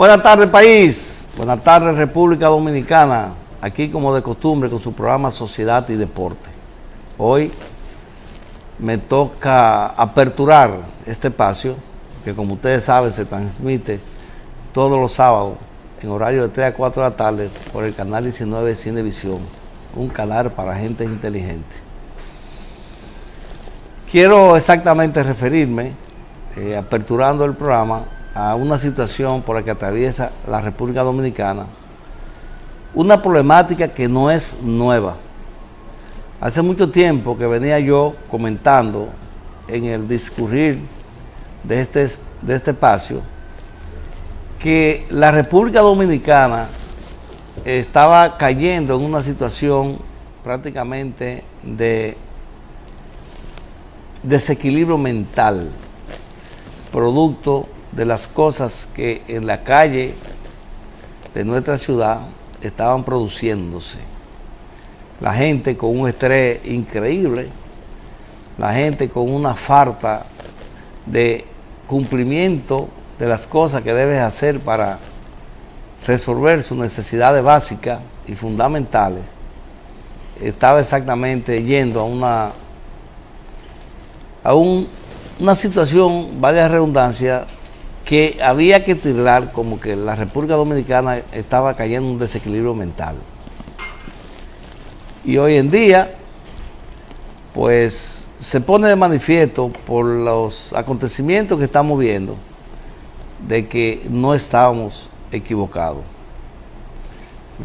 Buenas tardes, país. Buenas tardes, República Dominicana. Aquí, como de costumbre, con su programa Sociedad y Deporte. Hoy me toca aperturar este espacio, que como ustedes saben se transmite todos los sábados en horario de 3 a 4 de la tarde por el canal 19 de Cinevisión, un canal para gente inteligente. Quiero exactamente referirme, aperturando el programa, a una situación por la que atraviesa la República Dominicana, una problemática que no es nueva. Hace mucho tiempo que venía yo comentando en el discurrir de este espacio que la República Dominicana estaba cayendo en una situación prácticamente de desequilibrio mental, producto de las cosas que en la calle de nuestra ciudad estaban produciéndose. La gente con un estrés increíble, la gente con una falta de cumplimiento de las cosas que debes hacer para resolver sus necesidades básicas y fundamentales, estaba exactamente yendo a una situación, vaya redundancia, que había que tildar como que la República Dominicana estaba cayendo en un desequilibrio mental. Y hoy en día, pues, se pone de manifiesto por los acontecimientos que estamos viendo, de que no estábamos equivocados.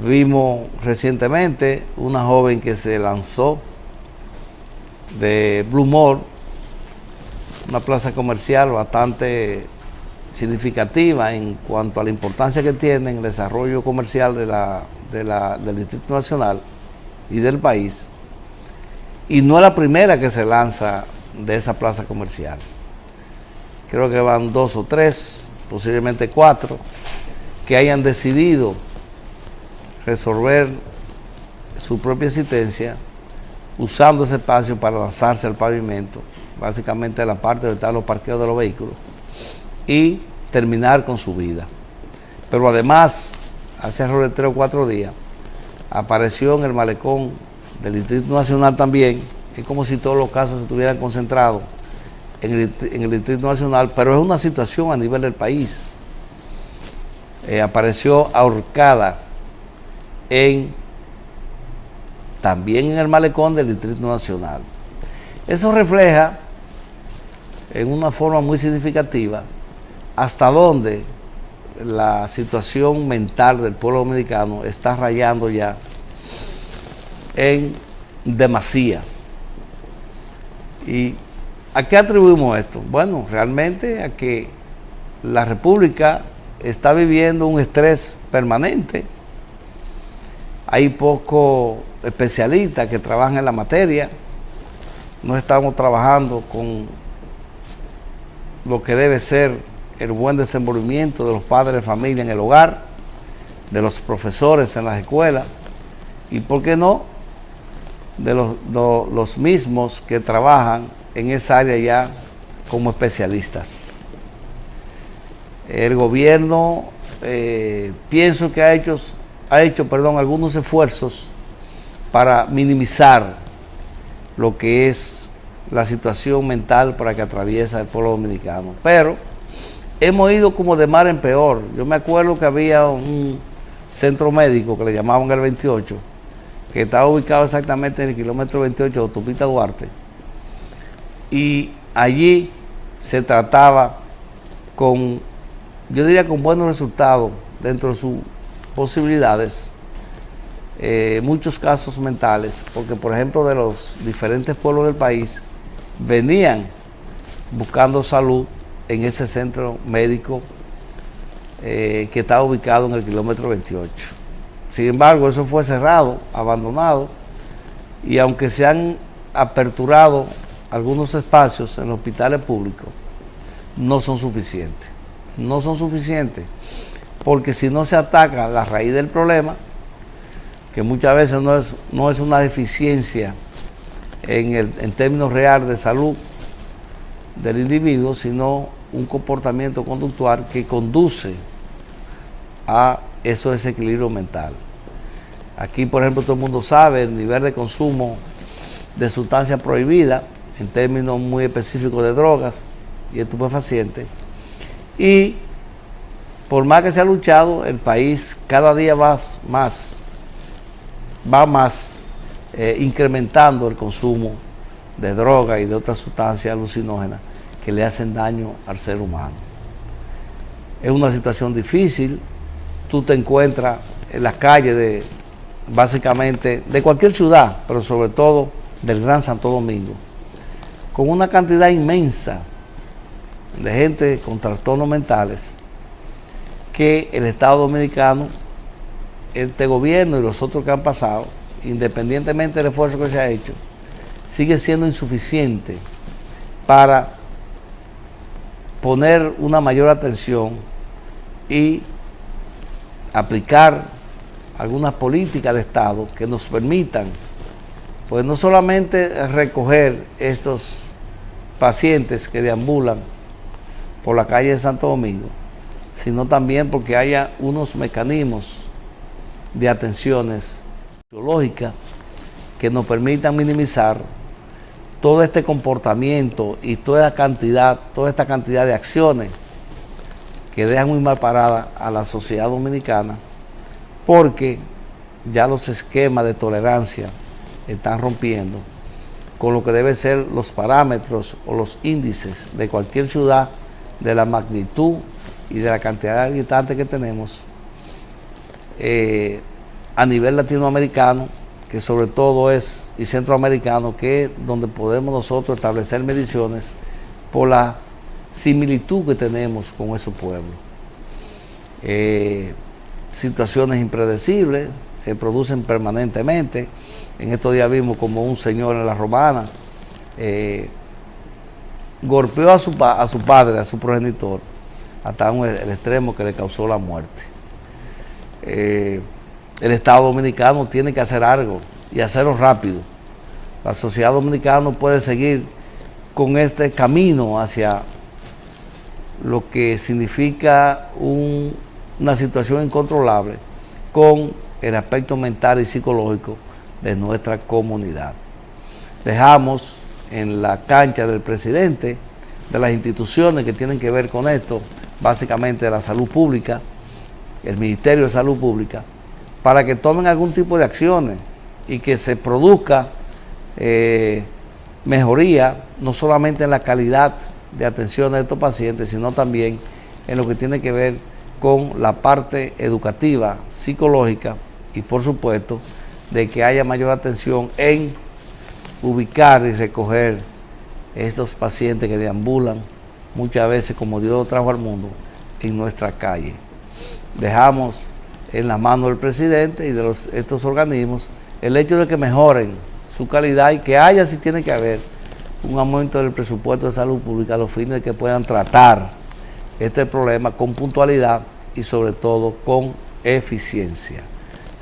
Vimos recientemente una joven que se lanzó de Blue Mall, una plaza comercial bastante significativa en cuanto a la importancia que tiene en el desarrollo comercial del Distrito Nacional y del país, y no es la primera que se lanza de esa plaza comercial. Creo que van 2 o 3, posiblemente 4, que hayan decidido resolver su propia existencia usando ese espacio para lanzarse al pavimento, básicamente la parte donde están los parqueos de los vehículos, y terminar con su vida. Pero además, hace alrededor de 3 o 4 días, apareció en el malecón del Distrito Nacional también. Es como si todos los casos se estuvieran concentrados en el Distrito Nacional, pero es una situación a nivel del país. Apareció ahorcada también en el malecón del Distrito Nacional. Eso refleja en una forma muy significativa hasta dónde la situación mental del pueblo dominicano está rayando ya en demasía. ¿Y a qué atribuimos esto? Bueno, realmente a que la República está viviendo un estrés permanente. Hay pocos especialistas que trabajan en la materia. No estamos trabajando con lo que debe ser el buen desenvolvimiento de los padres de familia en el hogar, de los profesores en las escuelas, y por qué no, de los mismos que trabajan en esa área ya como especialistas. El gobierno, pienso que ha hecho algunos esfuerzos para minimizar lo que es la situación mental para que atraviesa el pueblo dominicano, pero hemos ido como de mal en peor. Yo me acuerdo que había un centro médico que le llamaban el 28, que estaba ubicado exactamente en el kilómetro 28 de Autopista Duarte, y allí se trataba con, yo diría, con buenos resultados dentro de sus posibilidades, muchos casos mentales, porque por ejemplo de los diferentes pueblos del país venían buscando salud en ese centro médico que estaba ubicado en el kilómetro 28. Sin embargo, eso fue cerrado, abandonado, y aunque se han aperturado algunos espacios en los hospitales públicos, no son suficientes. No son suficientes, porque si no se ataca la raíz del problema, que muchas veces no es una deficiencia en términos reales de salud del individuo, sino un comportamiento conductual que conduce a esos desequilibrios mentales. Aquí, por ejemplo, todo el mundo sabe el nivel de consumo de sustancias prohibidas, en términos muy específicos de drogas y estupefacientes. Y por más que se ha luchado, el país cada día va más incrementando el consumo de drogas y de otras sustancias alucinógenas que le hacen daño al ser humano. Es una situación difícil. Tú te encuentras en las calles básicamente de cualquier ciudad, pero sobre todo del Gran Santo Domingo, con una cantidad inmensa de gente con trastornos mentales que el Estado Dominicano, este gobierno y los otros que han pasado, independientemente del esfuerzo que se ha hecho, sigue siendo insuficiente para poner una mayor atención y aplicar algunas políticas de Estado que nos permitan, pues no solamente recoger estos pacientes que deambulan por la calle de Santo Domingo, sino también porque haya unos mecanismos de atenciones psicológicas que nos permitan minimizar todo este comportamiento y toda esta cantidad de acciones que dejan muy mal parada a la sociedad dominicana, porque ya los esquemas de tolerancia están rompiendo con lo que deben ser los parámetros o los índices de cualquier ciudad, de la magnitud y de la cantidad de habitantes que tenemos a nivel latinoamericano, que sobre todo es, y centroamericano, que es donde podemos nosotros establecer mediciones por la similitud que tenemos con esos pueblos. Situaciones impredecibles se producen permanentemente. En estos días vimos como un señor en La Romana golpeó a su padre, a su progenitor, hasta el extremo que le causó la muerte. El Estado Dominicano tiene que hacer algo y hacerlo rápido. La sociedad dominicana no puede seguir con este camino hacia lo que significa una situación incontrolable con el aspecto mental y psicológico de nuestra comunidad. Dejamos en la cancha del presidente, de las instituciones que tienen que ver con esto, básicamente la salud pública, el Ministerio de Salud Pública, para que tomen algún tipo de acciones y que se produzca mejoría, no solamente en la calidad de atención de estos pacientes, sino también en lo que tiene que ver con la parte educativa, psicológica y por supuesto de que haya mayor atención en ubicar y recoger estos pacientes que deambulan muchas veces como Dios los trajo al mundo en nuestra calle. Dejamos en la mano del presidente y de estos organismos el hecho de que mejoren su calidad y que haya, si tiene que haber, un aumento del presupuesto de salud pública a los fines de que puedan tratar este problema con puntualidad y sobre todo con eficiencia.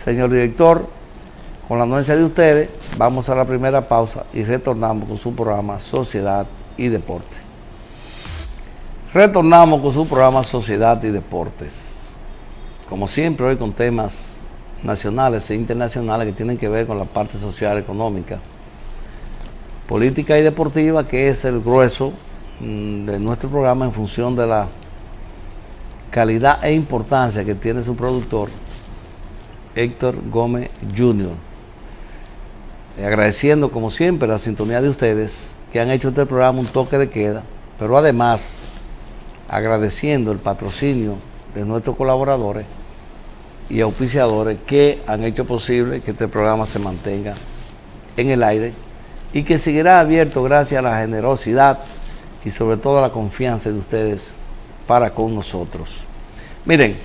Señor director, con la anuencia de ustedes, vamos a la primera pausa y retornamos con su programa Sociedad y Deporte. Retornamos con su programa Sociedad y Deportes. Como siempre, hoy con temas nacionales e internacionales que tienen que ver con la parte social, económica, política y deportiva, que es el grueso de nuestro programa en función de la calidad e importancia que tiene su productor, Héctor Gómez Jr. Agradeciendo como siempre la sintonía de ustedes que han hecho este programa un toque de queda, pero además agradeciendo el patrocinio de nuestros colaboradores y auspiciadores que han hecho posible que este programa se mantenga en el aire y que seguirá abierto gracias a la generosidad y sobre todo a la confianza de ustedes para con nosotros. Miren,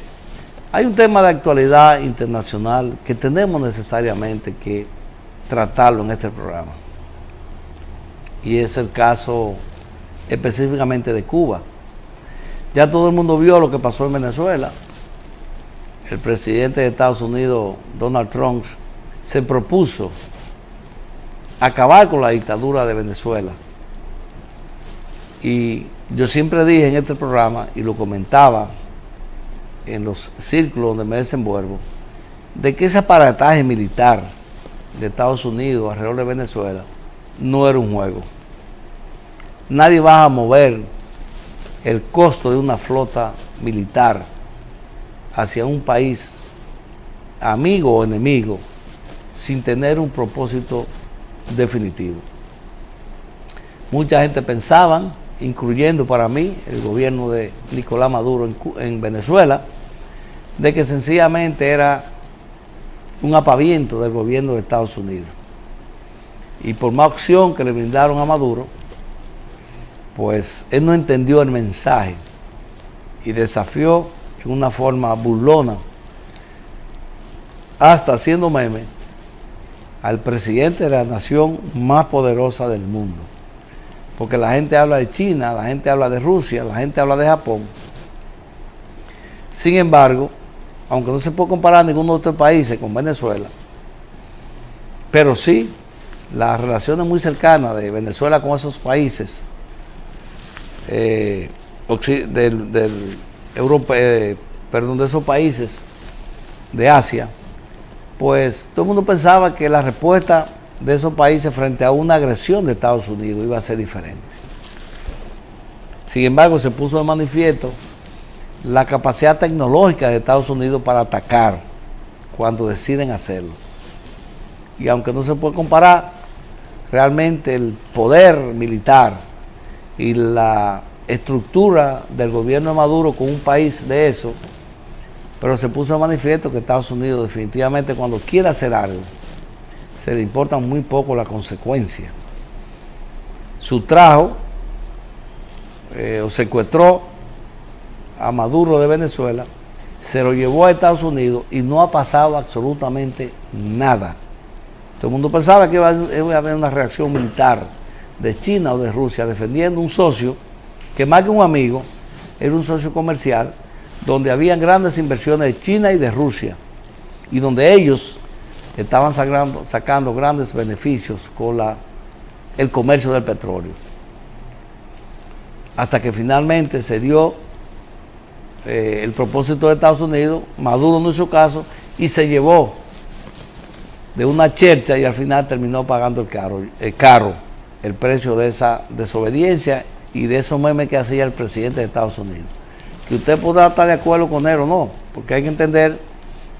hay un tema de actualidad internacional que tenemos necesariamente que tratarlo en este programa, y es el caso específicamente de Cuba. Ya todo el mundo vio lo que pasó en Venezuela. El presidente de Estados Unidos, Donald Trump, se propuso acabar con la dictadura de Venezuela. Y yo siempre dije en este programa, y lo comentaba en los círculos donde me desenvuelvo, de que ese aparataje militar de Estados Unidos alrededor de Venezuela no era un juego. Nadie va a mover el costo de una flota militar hacia un país amigo o enemigo sin tener un propósito definitivo. Mucha gente pensaba, incluyendo para mí el gobierno de Nicolás Maduro en Venezuela, de que sencillamente era un apaviento del gobierno de Estados Unidos. Y por más opción que le brindaron a Maduro, pues él no entendió el mensaje y desafió en una forma burlona, hasta haciendo meme, al presidente de la nación más poderosa del mundo. Porque la gente habla de China, la gente habla de Rusia, la gente habla de Japón. Sin embargo, aunque no se puede comparar ninguno de estos países con Venezuela, pero sí las relaciones muy cercanas de Venezuela con esos países de esos países de Asia, pues todo el mundo pensaba que la respuesta de esos países frente a una agresión de Estados Unidos iba a ser diferente. Sin embargo, se puso de manifiesto la capacidad tecnológica de Estados Unidos para atacar cuando deciden hacerlo. Y aunque no se puede comparar, realmente el poder militar y la estructura del gobierno de Maduro con un país de eso, pero se puso de manifiesto que Estados Unidos definitivamente cuando quiere hacer algo, se le importan muy poco las consecuencias. Sustrajo o secuestró a Maduro de Venezuela, se lo llevó a Estados Unidos y no ha pasado absolutamente nada. Todo el mundo pensaba que iba a haber una reacción militar de China o de Rusia defendiendo un socio que más que un amigo era un socio comercial donde habían grandes inversiones de China y de Rusia y donde ellos estaban sacando grandes beneficios con el comercio del petróleo. Hasta que finalmente se dio el propósito de Estados Unidos, Maduro no hizo caso y se llevó de una chercha y al final terminó pagando el precio de esa desobediencia y de esos memes que hacía el presidente de Estados Unidos. Que usted podrá estar de acuerdo con él o no, porque hay que entender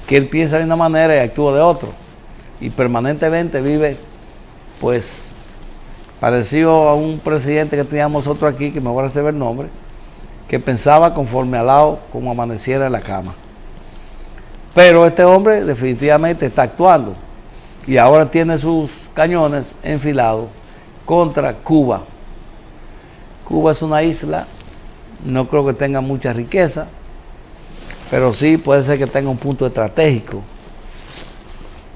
que él piensa de una manera y actúa de otra. Y permanentemente vive, pues, parecido a un presidente que teníamos nosotros aquí, que me voy a reservar el nombre, que pensaba conforme al lado como amaneciera en la cama. Pero este hombre definitivamente está actuando y ahora tiene sus cañones enfilados contra Cuba. Cuba es una isla, no creo que tenga mucha riqueza, pero sí puede ser que tenga un punto estratégico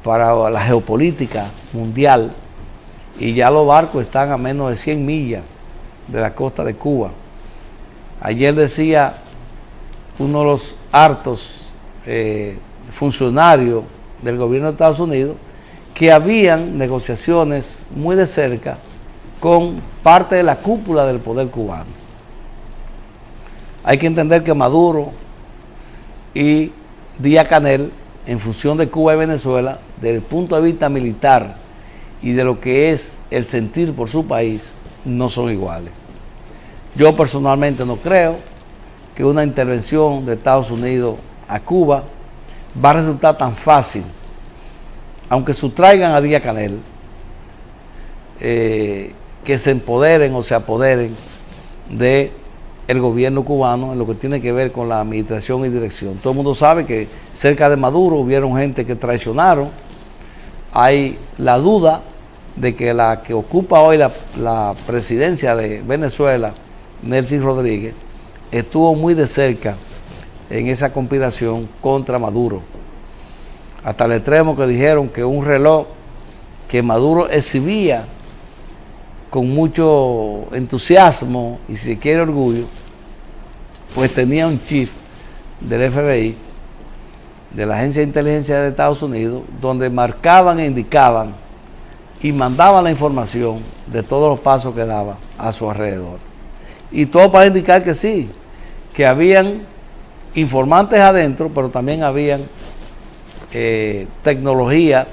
para la geopolítica mundial, y ya los barcos están a menos de 100 millas de la costa de Cuba. Ayer decía uno de los hartos funcionarios del gobierno de Estados Unidos que habían negociaciones muy de cerca con parte de la cúpula del poder cubano. Hay que entender que Maduro y Díaz-Canel, en función de Cuba y Venezuela, desde el punto de vista militar y de lo que es el sentir por su país, no son iguales. Yo personalmente no creo que una intervención de Estados Unidos a Cuba va a resultar tan fácil, aunque sustraigan a Díaz-Canel, que se empoderen o se apoderen de el gobierno cubano en lo que tiene que ver con la administración y dirección. Todo el mundo sabe que cerca de Maduro hubieron gente que traicionaron. Hay la duda de que la que ocupa hoy la presidencia de Venezuela, Nelcy Rodríguez, estuvo muy de cerca en esa conspiración contra Maduro. Hasta el extremo que dijeron que un reloj que Maduro exhibía con mucho entusiasmo y si se quiere orgullo, pues tenía un chip del FBI, de la Agencia de Inteligencia de Estados Unidos, donde marcaban e indicaban y mandaban la información de todos los pasos que daba a su alrededor. Y todo para indicar que sí, que habían informantes adentro, pero también habían tecnología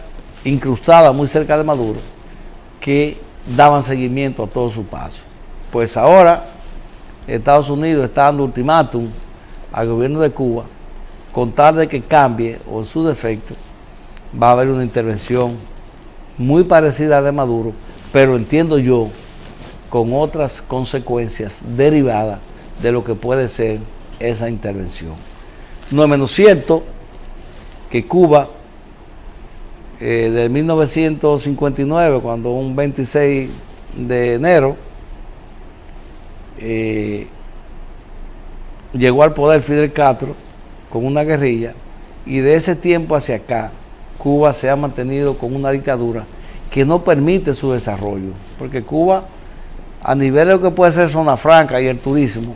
incrustada muy cerca de Maduro que daban seguimiento a todo su paso. Pues ahora Estados Unidos está dando ultimátum al gobierno de Cuba con tal de que cambie o en su defecto va a haber una intervención muy parecida a la de Maduro, pero entiendo yo con otras consecuencias derivadas de lo que puede ser esa intervención. No es menos cierto que Cuba, de 1959, cuando un 26 de enero llegó al poder Fidel Castro con una guerrilla, y de ese tiempo hacia acá Cuba se ha mantenido con una dictadura que no permite su desarrollo, porque Cuba, a nivel de lo que puede ser zona franca y el turismo,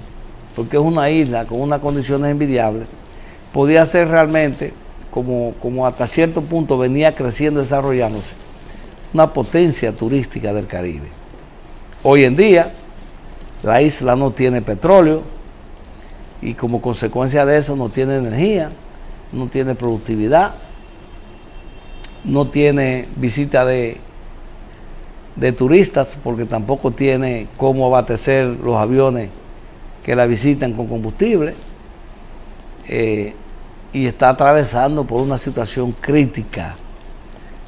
porque es una isla con unas condiciones envidiables, podía ser realmente, como hasta cierto punto venía creciendo, desarrollándose, una potencia turística del Caribe. Hoy en día, la isla no tiene petróleo y como consecuencia de eso no tiene energía, no tiene productividad, no tiene visita de turistas, porque tampoco tiene cómo abastecer los aviones que la visitan con combustible, y está atravesando por una situación crítica.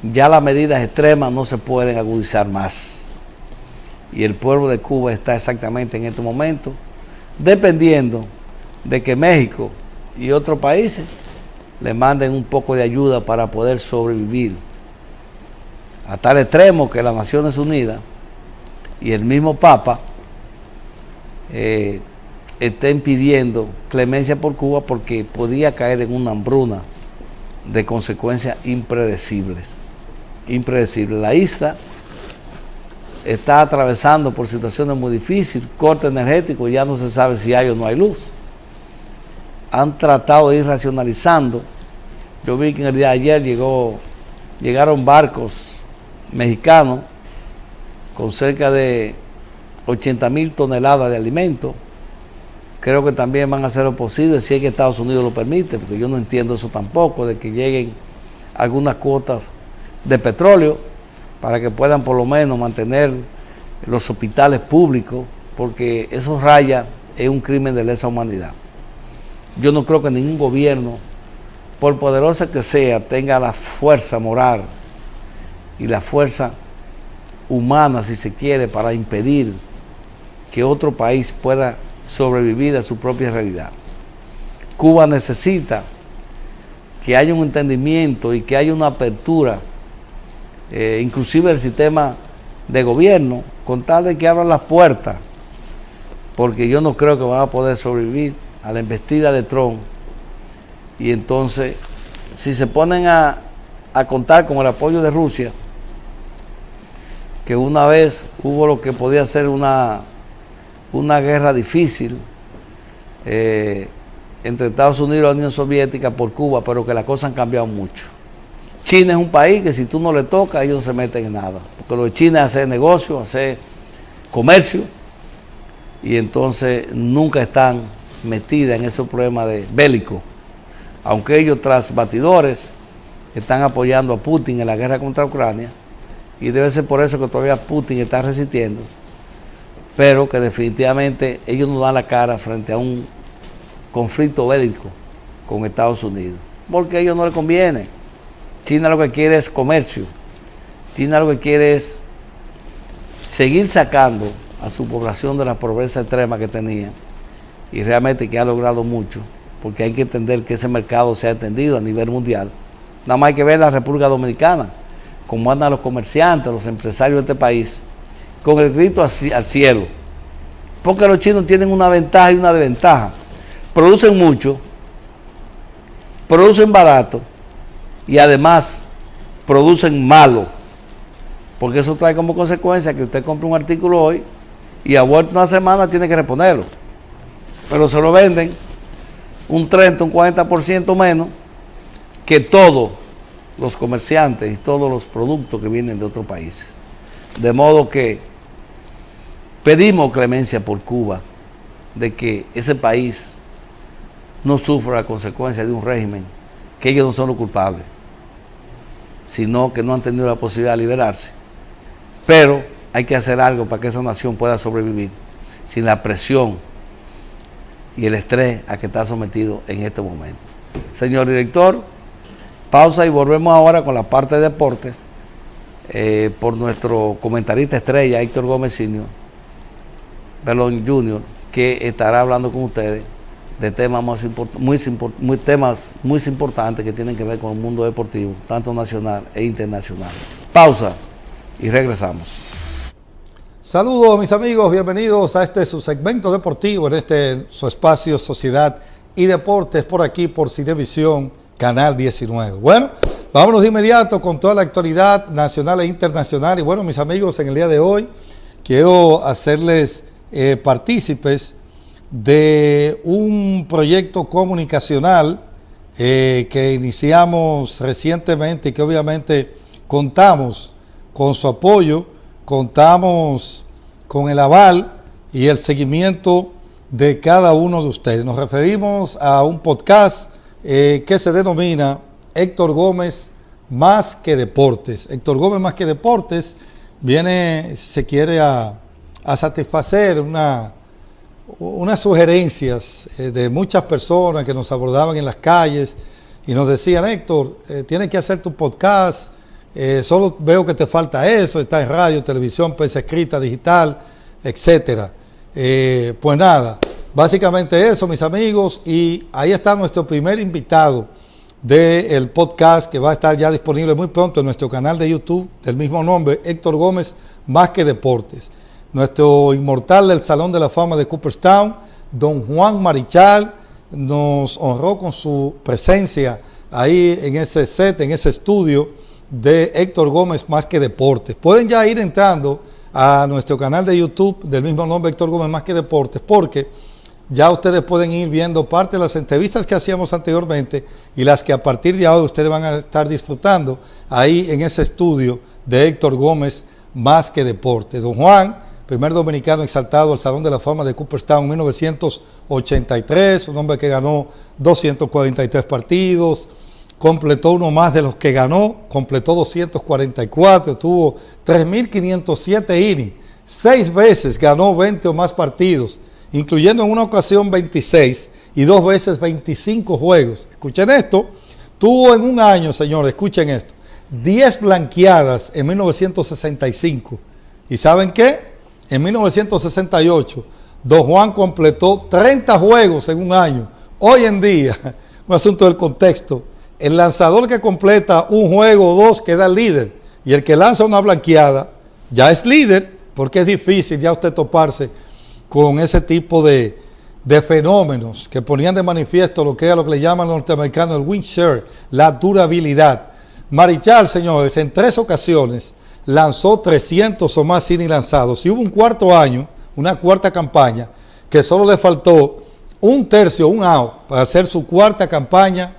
Ya las medidas extremas no se pueden agudizar más, y el pueblo de Cuba está exactamente en este momento dependiendo de que México y otros países le manden un poco de ayuda para poder sobrevivir, a tal extremo que las Naciones Unidas y el mismo Papa estén pidiendo clemencia por Cuba, porque podía caer en una hambruna de consecuencias impredecibles. La isla está atravesando por situaciones muy difíciles, corte energético, ya no se sabe si hay o no hay luz. Han tratado de ir racionalizando. Yo vi que en el día de ayer llegaron barcos mexicanos con cerca de 80,000 toneladas de alimentos. Creo que también van a hacer lo posible, si es que Estados Unidos lo permite, porque yo no entiendo eso tampoco, de que lleguen algunas cuotas de petróleo para que puedan por lo menos mantener los hospitales públicos, porque eso raya en un crimen de lesa humanidad. Yo no creo que ningún gobierno, por poderosa que sea, tenga la fuerza moral y la fuerza humana, si se quiere, para impedir que otro país pueda sobrevivir a su propia realidad. Cuba necesita que haya un entendimiento y que haya una apertura, inclusive el sistema de gobierno, con tal de que abran las puertas, porque yo no creo que van a poder sobrevivir a la embestida de Trump. Y entonces, si se ponen a contar con el apoyo de Rusia, que una vez hubo lo que podía ser una guerra difícil entre Estados Unidos y la Unión Soviética por Cuba, pero que las cosas han cambiado mucho. China es un país que si tú no le tocas, ellos no se meten en nada, porque lo de China es hacer negocio, hacer comercio, y entonces nunca están metidas en esos problemas bélicos, aunque ellos tras batidores están apoyando a Putin en la guerra contra Ucrania, y debe ser por eso que todavía Putin está resistiendo, pero que definitivamente ellos no dan la cara frente a un conflicto bélico con Estados Unidos, porque a ellos no les conviene. China lo que quiere es comercio, China lo que quiere es seguir sacando a su población de la pobreza extrema que tenía, y realmente que ha logrado mucho, porque hay que entender que ese mercado se ha extendido a nivel mundial. Nada más hay que ver la República Dominicana, cómo andan los comerciantes, los empresarios de este país, con el grito al cielo, porque los chinos tienen una ventaja y una desventaja. Producen mucho, producen barato, y además producen malo, porque eso trae como consecuencia que usted compra un artículo hoy y a vuelta una semana tiene que reponerlo, pero se lo venden un 30, un 40% menos que todos los comerciantes y todos los productos que vienen de otros países. De modo que pedimos clemencia por Cuba, de que ese país no sufra la consecuencia de un régimen, que ellos no son los culpables, sino que no han tenido la posibilidad de liberarse. Pero hay que hacer algo para que esa nación pueda sobrevivir sin la presión y el estrés a que está sometido en este momento. Señor director, pausa y volvemos ahora con la parte de deportes por nuestro comentarista estrella Héctor Gómez Sr., Belón Jr., que estará hablando con ustedes de temas temas muy importantes que tienen que ver con el mundo deportivo, tanto nacional e internacional. Pausa y regresamos. Saludos mis amigos, bienvenidos a su segmento deportivo, en su espacio Sociedad y Deportes, por aquí por Cinevisión, Canal 19. Bueno, vámonos de inmediato con toda la actualidad nacional e internacional. Y bueno, mis amigos, en el día de hoy quiero hacerles partícipes de un proyecto comunicacional que iniciamos recientemente y que obviamente contamos con su apoyo, contamos con el aval y el seguimiento de cada uno de ustedes. Nos referimos a un podcast que se denomina Héctor Gómez Más que Deportes. Héctor Gómez Más que Deportes viene, si se quiere, a satisfacer unas sugerencias de muchas personas que nos abordaban en las calles y nos decían: Héctor, tienes que hacer tu podcast, solo veo que te falta eso, está en radio, televisión, prensa escrita, digital, etcétera. Pues nada, básicamente eso, mis amigos, y ahí está nuestro primer invitado del podcast, que va a estar ya disponible muy pronto en nuestro canal de YouTube del mismo nombre, Héctor Gómez Más que Deportes. Nuestro inmortal del Salón de la Fama de Cooperstown, don Juan Marichal, nos honró con su presencia ahí en ese set, en ese estudio de Héctor Gómez Más que Deportes. Pueden ya ir entrando a nuestro canal de YouTube del mismo nombre, Héctor Gómez Más que Deportes, porque ya ustedes pueden ir viendo parte de las entrevistas que hacíamos anteriormente y las que a partir de ahora ustedes van a estar disfrutando ahí en ese estudio de Héctor Gómez Más que Deportes. Don Juan, primer dominicano exaltado al Salón de la Fama de Cooperstown en 1983, un hombre que ganó 243 partidos, completó uno más de los que ganó, completó 244, tuvo 3.507 innings, 6 veces ganó 20 o más partidos, incluyendo en una ocasión 26 y 2 veces 25 juegos. Escuchen esto, tuvo en un año, señores, escuchen esto, 10 blanqueadas en 1965. ¿Y saben qué? En 1968, don Juan completó 30 juegos en un año. Hoy en día, un asunto del contexto, el lanzador que completa un juego o dos queda líder, y el que lanza una blanqueada ya es líder, porque es difícil ya usted toparse con ese tipo de fenómenos que ponían de manifiesto lo que le llaman los norteamericanos el win share, la durabilidad. Marichal, señores, en 3 ocasiones lanzó 300 o más innings lanzados, y hubo un cuarto año, una cuarta campaña, que solo le faltó un tercio, un out, para hacer su cuarta campaña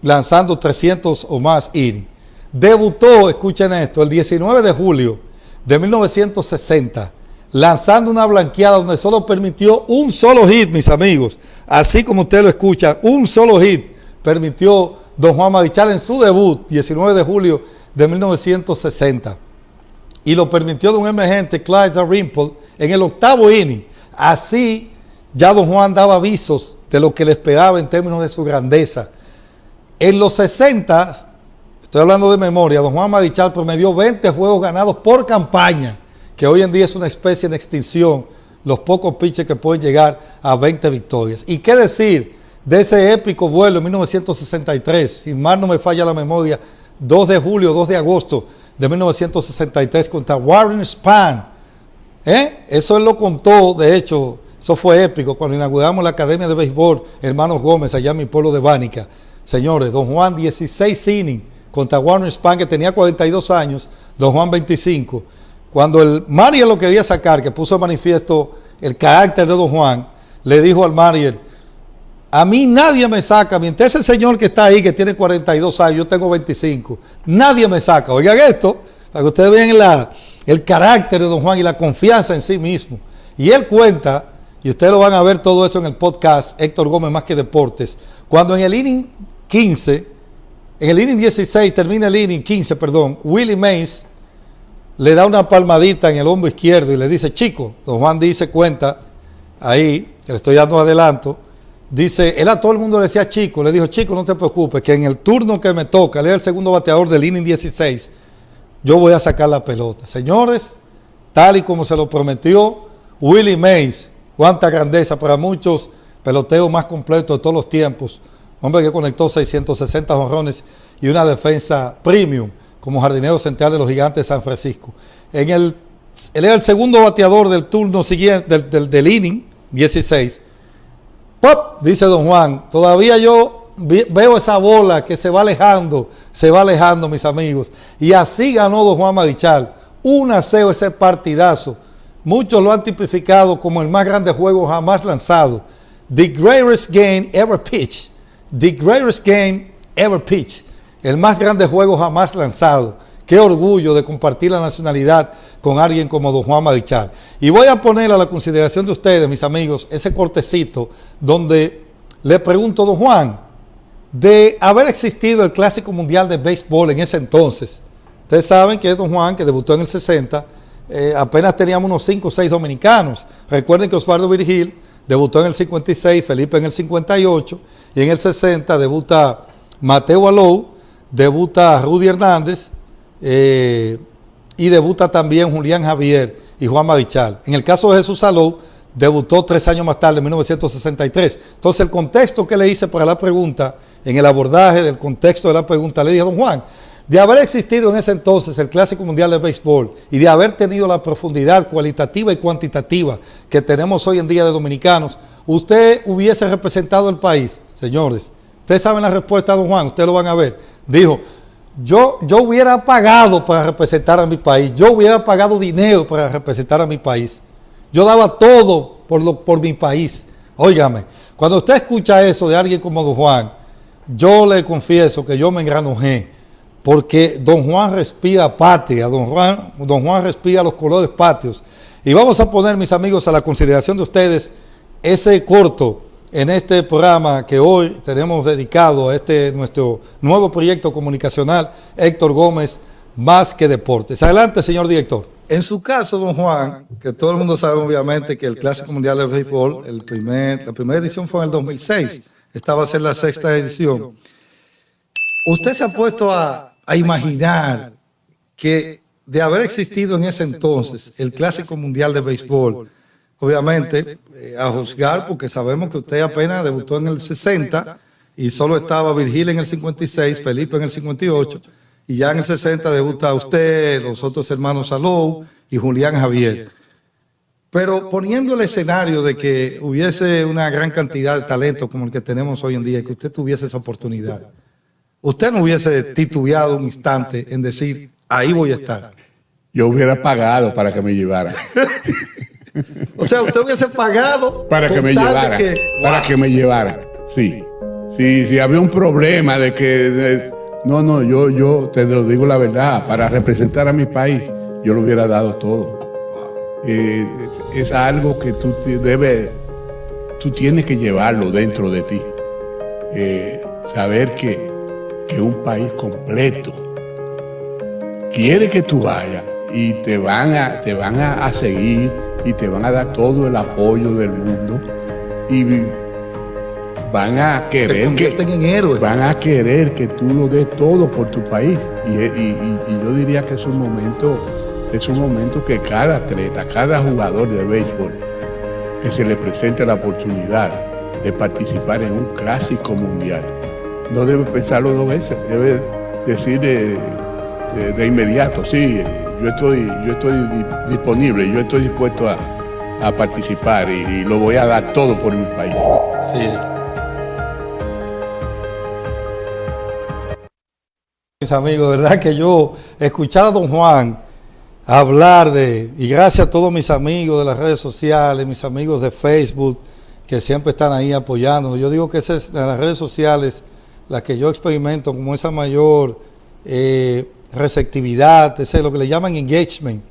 lanzando 300 o más innings. Debutó, escuchen esto, el 19 de julio de 1960, lanzando una blanqueada donde solo permitió un solo hit, mis amigos, así como usted lo escucha, un solo hit permitió don Juan Marichal en su debut, 19 de julio de 1960, y lo permitió don emergente Clyde Dalrymple en el 8º inning. Así ya don Juan daba avisos de lo que le esperaba en términos de su grandeza. En los 60, estoy hablando de memoria, don Juan Marichal promedió 20 juegos ganados por campaña, que hoy en día es una especie en extinción, los pocos pitchers que pueden llegar a 20 victorias. ¿Y qué decir de ese épico vuelo en 1963? Sin mal no me falla la memoria, 2 de julio, 2 de agosto de 1963 contra Warren Spahn. Eso él lo contó, de hecho, eso fue épico, cuando inauguramos la Academia de Béisbol Hermanos Gómez, allá en mi pueblo de Bánica. Señores, don Juan 16 innings contra Warren Spahn, que tenía 42 años, don Juan 25. Cuando el manager lo quería sacar, que puso de manifiesto el carácter de don Juan, le dijo al manager: a mí nadie me saca, mientras ese señor que está ahí, que tiene 42 años, yo tengo 25, nadie me saca. Oigan esto, para que ustedes vean el carácter de don Juan y la confianza en sí mismo. Y él cuenta y ustedes lo van a ver todo eso en el podcast Héctor Gómez Más que Deportes, cuando en el inning 15, en el inning 16, termina el inning 15, perdón, Willie Mays le da una palmadita en el hombro izquierdo y le dice, chico, don Juan dice cuenta, ahí, que le estoy dando adelanto, dice, él a todo el mundo le decía chico, le dijo, chico, no te preocupes, que en el turno que me toca, él es el segundo bateador del inning 16, yo voy a sacar la pelota. Señores, tal y como se lo prometió Willie Mays, cuánta grandeza, para muchos peloteos más completos de todos los tiempos, hombre que conectó 660 jonrones y una defensa premium como jardinero central de los Gigantes de San Francisco. Él era el segundo bateador del turno siguiente, del inning 16. ¡Pop! Dice don Juan, todavía yo veo esa bola que se va alejando, mis amigos. Y así ganó don Juan Marichal. 1-0 ese partidazo. Muchos lo han tipificado como el más grande juego jamás lanzado. The greatest game ever pitched. The greatest game ever pitched. El más grande juego jamás lanzado. Qué orgullo de compartir la nacionalidad con alguien como don Juan Marichal. Y voy a poner a la consideración de ustedes, mis amigos, ese cortecito donde le pregunto, don Juan, de haber existido el Clásico Mundial de Béisbol en ese entonces, ustedes saben que es don Juan, que debutó en el 60, apenas teníamos unos 5 o 6 dominicanos. Recuerden que Osvaldo Virgil debutó en el 56, Felipe en el 58, y en el 60 debuta Mateo Alou, debuta Rudy Hernández, y debuta también Julián Javier y Juan Marichal. En el caso de Jesús Alou, debutó 3 años más tarde, en 1963. Entonces, el contexto que le hice para la pregunta, en el abordaje del contexto de la pregunta, le dije a don Juan, de haber existido en ese entonces el Clásico Mundial de Béisbol y de haber tenido la profundidad cualitativa y cuantitativa que tenemos hoy en día de dominicanos, ¿usted hubiese representado el país? Señores, ustedes saben la respuesta, don Juan, ustedes lo van a ver. Dijo, yo hubiera pagado para representar a mi país, yo hubiera pagado dinero para representar a mi país. Yo daba todo por mi país. Óigame, cuando usted escucha eso de alguien como don Juan, yo le confieso que yo me engranojé, porque don Juan respira patria, don Juan respira los colores patrios. Y vamos a poner, mis amigos, a la consideración de ustedes ese corto en este programa que hoy tenemos dedicado a nuestro nuevo proyecto comunicacional, Héctor Gómez Más que Deportes. Adelante, señor director. En su caso, don Juan, que todo el mundo sabe obviamente que el Clásico Mundial de Béisbol, la primera edición fue en el 2006, esta va a ser la 6ª edición. ¿Usted se ha puesto a imaginar que de haber existido en ese entonces el Clásico Mundial de Béisbol, obviamente, a juzgar, porque sabemos que usted apenas debutó en el 60 y solo estaba Virgil en el 56, Felipe en el 58, y ya en el 60 debuta usted, los otros hermanos Alou y Julián Javier. Pero poniendo el escenario de que hubiese una gran cantidad de talento como el que tenemos hoy en día, y que usted tuviese esa oportunidad, usted no hubiese titubeado un instante en decir, ahí voy a estar. Yo hubiera pagado para que me llevara. O sea, usted hubiese pagado para que me llevara. Para que me llevara. Sí. Si había un problema de que... No, yo te lo digo la verdad. Para representar a mi país, yo lo hubiera dado todo. Es algo que tú tienes que llevarlo dentro de ti. Saber que un país completo quiere que tú vayas y te van a seguir y te van a dar todo el apoyo del mundo y van a querer que tú lo des todo por tu país y yo diría que es un momento que cada atleta, cada jugador de béisbol que se le presente la oportunidad de participar en un clásico mundial no debe pensarlo 2 veces, debe decir de inmediato, sí, yo estoy disponible, yo estoy dispuesto a participar y lo voy a dar todo por mi país. Sí. Mis amigos, de verdad que yo escuchar a don Juan hablar y gracias a todos mis amigos de las redes sociales, mis amigos de Facebook, que siempre están ahí apoyándonos. Yo digo que esas es las redes sociales las que yo experimento como esa mayor receptividad, ese es lo que le llaman engagement,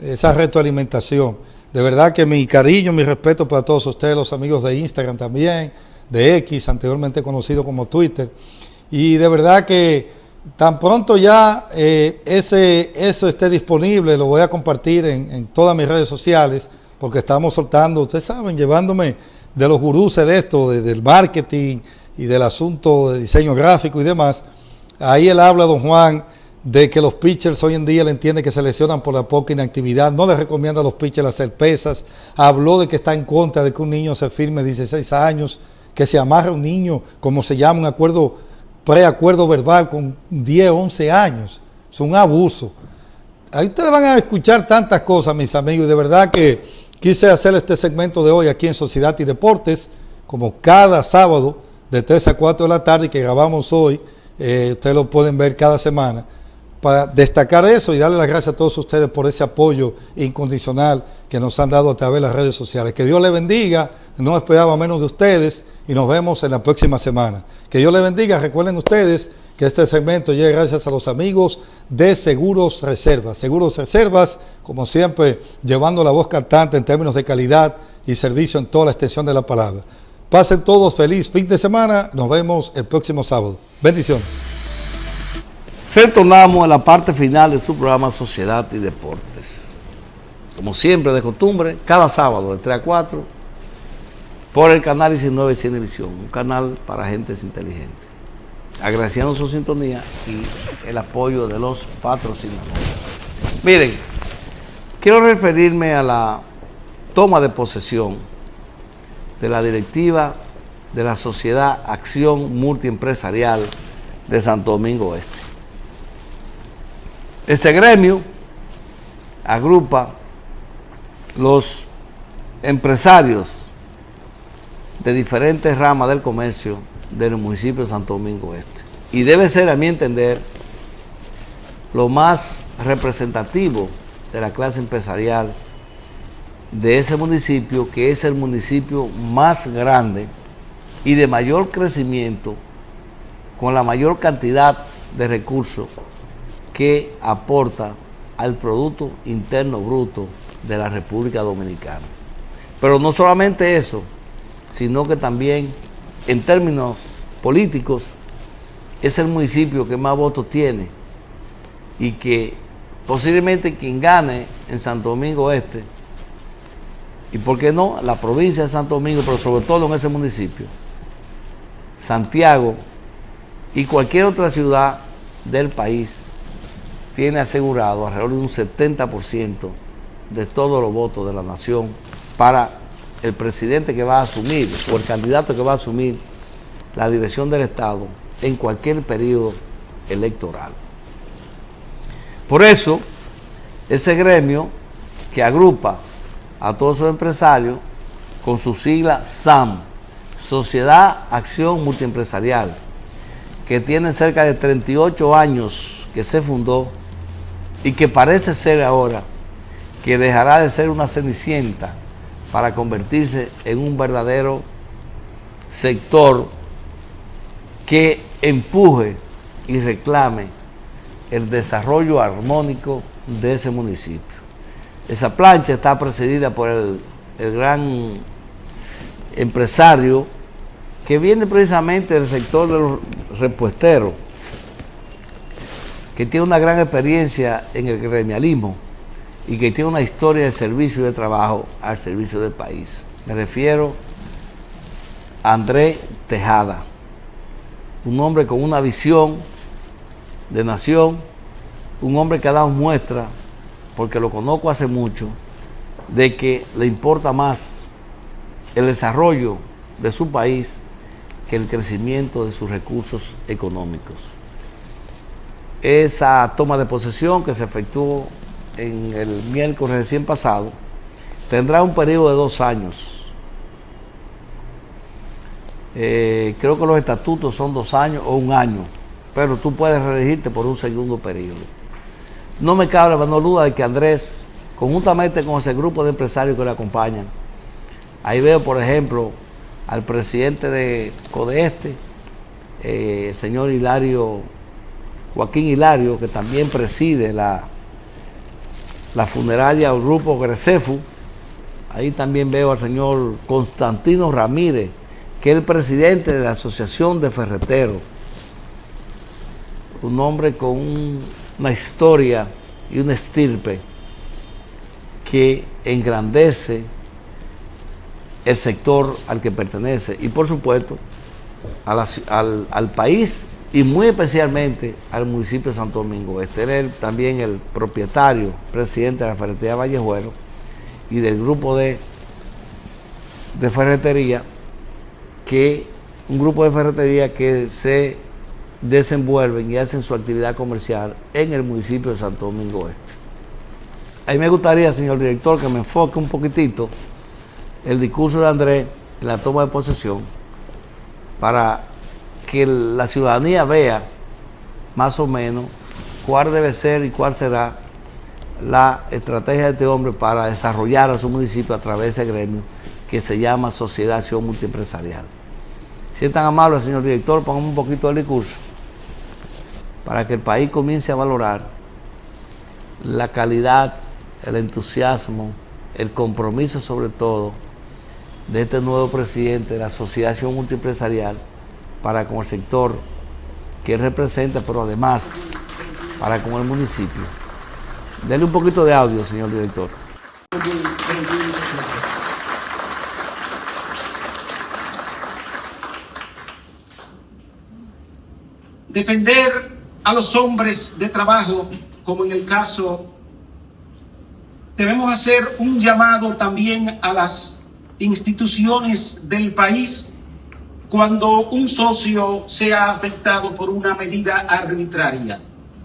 esa retroalimentación. De verdad que mi cariño, mi respeto para todos ustedes, los amigos de Instagram también, de X, anteriormente conocido como Twitter. Y de verdad que tan pronto ya eso esté disponible, lo voy a compartir en todas mis redes sociales, porque estamos soltando, ustedes saben, llevándome de los gurús de esto, del marketing y del asunto de diseño gráfico y demás. Ahí él habla, don Juan, de que los pitchers hoy en día le entiende que se lesionan por la poca inactividad, no le recomienda a los pitchers hacer pesas, habló de que está en contra de que un niño se firme 16 años, que se amarre a un niño, como se llama, un acuerdo, preacuerdo verbal con 10, 11 años, es un abuso. Ahí ustedes van a escuchar tantas cosas, mis amigos, y de verdad que quise hacer este segmento de hoy aquí en Sociedad y Deportes, como cada sábado, de 3 a 4 de la tarde, que grabamos hoy, ustedes lo pueden ver cada semana, para destacar eso y darle las gracias a todos ustedes por ese apoyo incondicional que nos han dado a través de las redes sociales. Que Dios les bendiga, no esperaba menos de ustedes y nos vemos en la próxima semana. Que Dios les bendiga, recuerden ustedes que este segmento llega gracias a los amigos de Seguros Reservas. Seguros Reservas, como siempre, llevando la voz cantante en términos de calidad y servicio en toda la extensión de la palabra. Pasen todos feliz fin de semana, nos vemos el próximo sábado. Bendiciones. Retornamos a la parte final de su programa Sociedad y Deportes. Como siempre, de costumbre, cada sábado de 3 a 4, por el canal 19 Cinevisión, un canal para gentes inteligentes. Agradeciendo su sintonía y el apoyo de los patrocinadores. Miren, quiero referirme a la toma de posesión de la directiva de la Sociedad Acción Multiempresarial de Santo Domingo Oeste. Ese gremio agrupa los empresarios de diferentes ramas del comercio del municipio de Santo Domingo Oeste. Y debe ser, a mi entender, lo más representativo de la clase empresarial de ese municipio, que es el municipio más grande y de mayor crecimiento, con la mayor cantidad de recursos que aporta al Producto Interno Bruto de la República Dominicana. Pero no solamente eso, sino que también en términos políticos es el municipio que más votos tiene y que posiblemente quien gane en Santo Domingo Este, y por qué no, la provincia de Santo Domingo, pero sobre todo en ese municipio, Santiago y cualquier otra ciudad del país, tiene asegurado alrededor de un 70% de todos los votos de la nación para el presidente que va a asumir o el candidato que va a asumir la dirección del Estado en cualquier periodo electoral. Por eso, ese gremio que agrupa a todos esos empresarios con su sigla SAM, Sociedad Acción Multiempresarial, que tiene cerca de 38 años que se fundó y que parece ser ahora que dejará de ser una cenicienta para convertirse en un verdadero sector que empuje y reclame el desarrollo armónico de ese municipio. Esa plancha está presidida por el gran empresario que viene precisamente del sector de los repuesteros, que tiene una gran experiencia en el gremialismo y que tiene una historia de servicio y de trabajo al servicio del país. Me refiero a Andrés Tejada, un hombre con una visión de nación, un hombre que ha dado muestra, porque lo conozco hace mucho, de que le importa más el desarrollo de su país que el crecimiento de sus recursos económicos. Esa toma de posesión que se efectuó en el miércoles recién pasado tendrá un periodo de 2 años. Creo que los estatutos son 2 años o 1 año, pero tú puedes reelegirte por un segundo periodo. No me cabe la menor duda de que Andrés, conjuntamente con ese grupo de empresarios que le acompañan, ahí veo, por ejemplo, al presidente de Codeste, el señor Joaquín Hilario, que también preside la funeraria o grupo Grecefu, Ahí también veo al señor Constantino Ramírez, que es el presidente de la Asociación de Ferreteros. Un hombre con una historia y una estirpe que engrandece el sector al que pertenece y por supuesto al país y muy especialmente al municipio de Santo Domingo Este. Él es también el propietario, presidente de la ferretería Vallejuelo y del grupo de ferretería, un grupo de ferretería que se desenvuelven y hacen su actividad comercial en el municipio de Santo Domingo Este. Ahí me gustaría, señor director, que me enfoque un poquitito el discurso de Andrés en la toma de posesión para que la ciudadanía vea más o menos cuál debe ser y cuál será la estrategia de este hombre para desarrollar a su municipio a través de ese gremio que se llama Sociedad Acción Multiempresarial. Si es tan amable, señor director, pongamos un poquito del discurso para que el país comience a valorar la calidad, el entusiasmo, el compromiso sobre todo de este nuevo presidente de la Sociedad Acción Multiempresarial para con el sector que él representa, pero además para con el municipio. Dele un poquito de audio, señor director. Defender a los hombres de trabajo, como en el caso, debemos hacer un llamado también a las instituciones del país cuando un socio sea afectado por una medida arbitraria.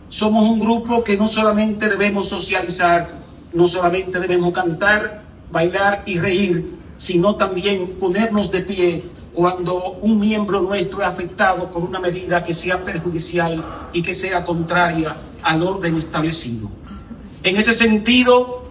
Somos un grupo que no solamente debemos socializar, no solamente debemos cantar, bailar y reír, sino también ponernos de pie cuando un miembro nuestro es afectado por una medida que sea perjudicial y que sea contraria al orden establecido. En ese sentido,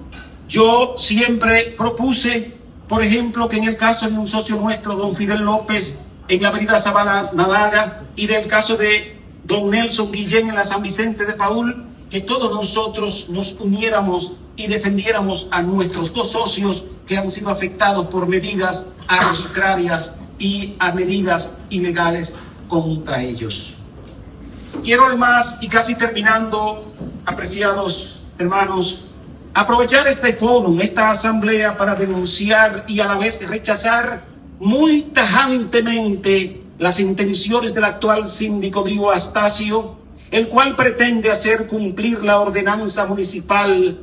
yo siempre propuse, por ejemplo, que en el caso de un socio nuestro, don Fidel López, en la avenida Sabana Navarra, y del caso de don Nelson Guillén en la San Vicente de Paúl, que todos nosotros nos uniéramos y defendiéramos a nuestros dos socios que han sido afectados por medidas arbitrarias y a medidas ilegales contra ellos. Quiero además, y casi terminando, apreciados hermanos, aprovechar este foro, esta asamblea, para denunciar y a la vez rechazar muy tajantemente las intenciones del actual síndico Dio Astacio, el cual pretende hacer cumplir la ordenanza municipal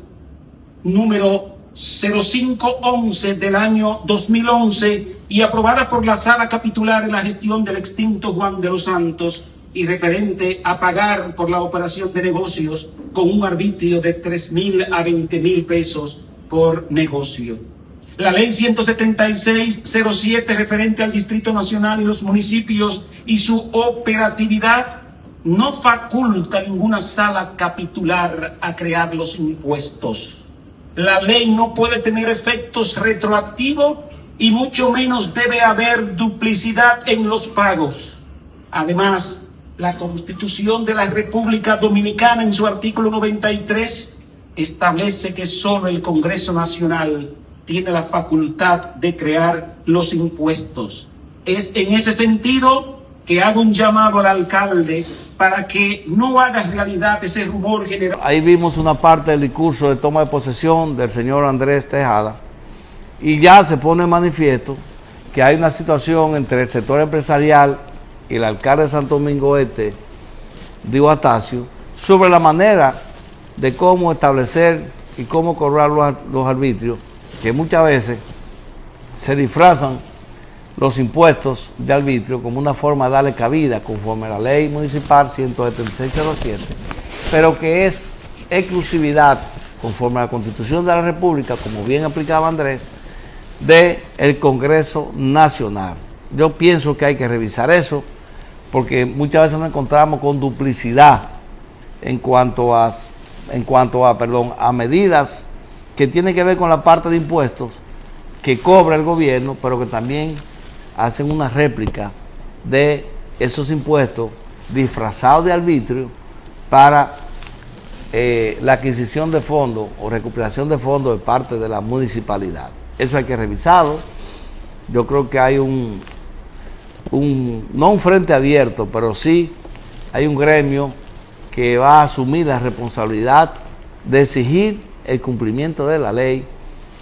número 0511 del año 2011 y aprobada por la Sala Capitular en la gestión del extinto Juan de los Santos y referente a pagar por la operación de negocios con un arbitrio de 3.000 a 20.000 pesos por negocio. La ley 176-07 referente al Distrito Nacional y los municipios y su operatividad no faculta a ninguna sala capitular a crear los impuestos. La ley no puede tener efectos retroactivos y mucho menos debe haber duplicidad en los pagos. Además, la Constitución de la República Dominicana en su artículo 93 establece que solo el Congreso Nacional tiene la facultad de crear los impuestos. Es en ese sentido que hago un llamado al alcalde para que no haga realidad ese rumor general. Ahí vimos una parte del discurso de toma de posesión del señor Andrés Tejada y ya se pone en manifiesto que hay una situación entre el sector empresarial y el alcalde de Santo Domingo Este, Dio Astacio, sobre la manera de cómo establecer y cómo cobrar los arbitrios, que muchas veces se disfrazan los impuestos de arbitrio como una forma de darle cabida conforme a la ley municipal 17607, pero que es exclusividad conforme a la Constitución de la República, como bien explicaba Andrés, del Congreso Nacional. Yo pienso que hay que revisar eso, porque muchas veces nos encontramos con duplicidad en cuanto a medidas que tienen que ver con la parte de impuestos que cobra el gobierno, pero que también hacen una réplica de esos impuestos disfrazados de arbitrio para la adquisición de fondos o recuperación de fondos de parte de la municipalidad. Eso hay que revisarlo. Yo creo que hay no un frente abierto, pero sí hay un gremio que va a asumir la responsabilidad de exigir el cumplimiento de la ley,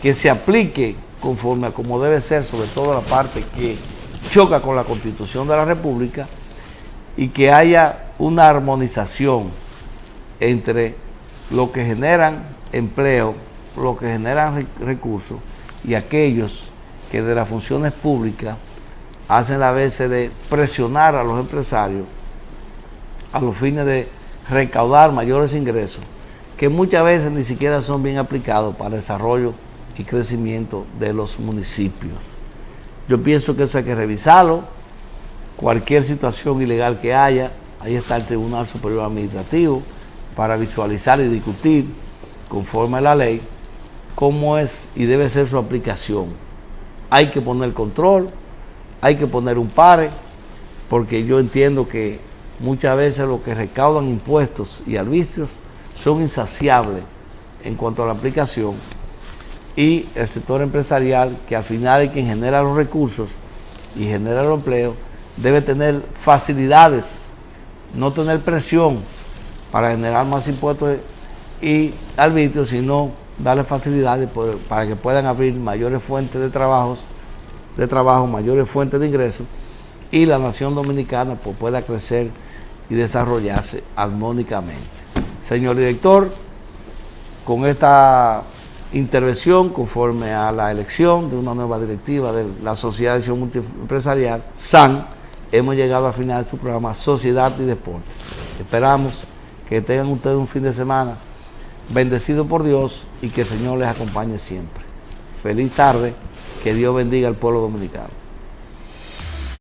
que se aplique conforme a como debe ser, sobre todo la parte que choca con la Constitución de la República, y que haya una armonización entre lo que generan empleo, lo que generan recursos, y aquellos que de las funciones públicas hacen la veces de presionar a los empresarios a los fines de recaudar mayores ingresos, que muchas veces ni siquiera son bien aplicados para el desarrollo y crecimiento de los municipios. Yo pienso que eso hay que revisarlo. Cualquier situación ilegal que haya, ahí está el Tribunal Superior Administrativo para visualizar y discutir conforme a la ley cómo es y debe ser su aplicación. Hay que poner control, hay que poner un pare, porque yo entiendo que muchas veces los que recaudan impuestos y arbitrios son insaciables en cuanto a la aplicación, y el sector empresarial, que al final es quien genera los recursos y genera los empleos, debe tener facilidades, no tener presión para generar más impuestos y arbitrios, sino darle facilidades para que puedan abrir mayores fuentes de trabajo, mayores fuentes de ingresos, y la nación dominicana pues pueda crecer y desarrollarse armónicamente. Señor director, con esta intervención conforme a la elección de una nueva directiva de la Sociedad de Acción Multiempresarial, SAN, hemos llegado al final de su programa Sociedad y Deporte. Esperamos que tengan ustedes un fin de semana bendecido por Dios y que el Señor les acompañe siempre. Feliz tarde, que Dios bendiga al pueblo dominicano.